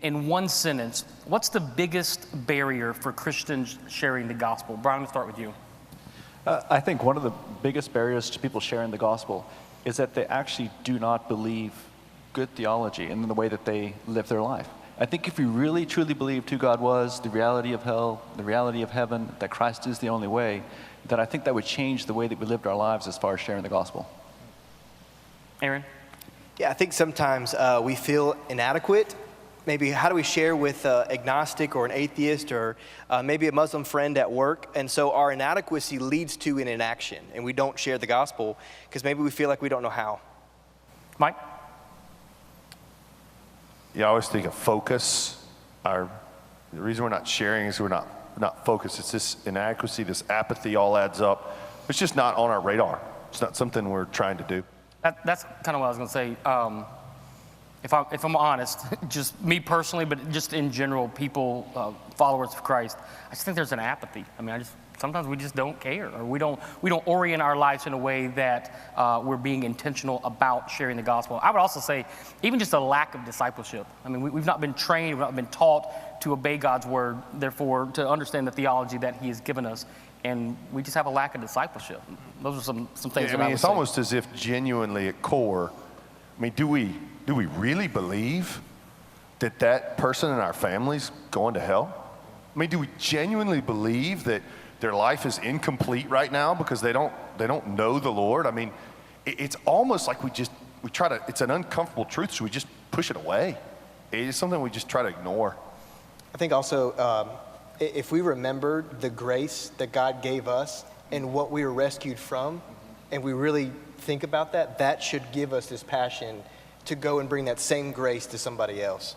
in one sentence, what's the biggest barrier for Christians sharing the gospel? Brian, I'm going to start with you. I think one of the biggest barriers to people sharing the gospel is that they actually do not believe good theology in the way that they live their life. I think if we really truly believed who God was, the reality of hell, the reality of heaven, that Christ is the only way, then I think that would change the way that we lived our lives as far as sharing the gospel. Aaron? Yeah, I think sometimes we feel inadequate. Maybe how do we share with an agnostic or an atheist or maybe a Muslim friend at work? And so our inadequacy leads to an inaction, and we don't share the gospel because maybe we feel like we don't know how. Mike? Yeah, I always think of focus. The reason we're not sharing is we're not focused. It's this inadequacy, this apathy all adds up. It's just not on our radar. It's not something we're trying to do. That's kind of what I was going to say. If I'm honest, just me personally, but just in general, people, followers of Christ, I just think there's an apathy. I mean, sometimes we just don't care, or we don't orient our lives in a way that we're being intentional about sharing the gospel. I would also say, even just a lack of discipleship. I mean, we've not been trained, we've not been taught to obey God's word, therefore to understand the theology that He has given us, and we just have a lack of discipleship. Those are some things. Yeah, I mean, it's almost as if genuinely at core, I mean, do we really believe that person in our family's going to hell? I mean, do we genuinely believe that their life is incomplete right now because they don't know the Lord? I mean, it's almost like we try to, it's an uncomfortable truth, so we just push it away. It's something we just try to ignore. I think also if we remember the grace that God gave us and what we were rescued from, and we really think about that, that should give us this passion to go and bring that same grace to somebody else.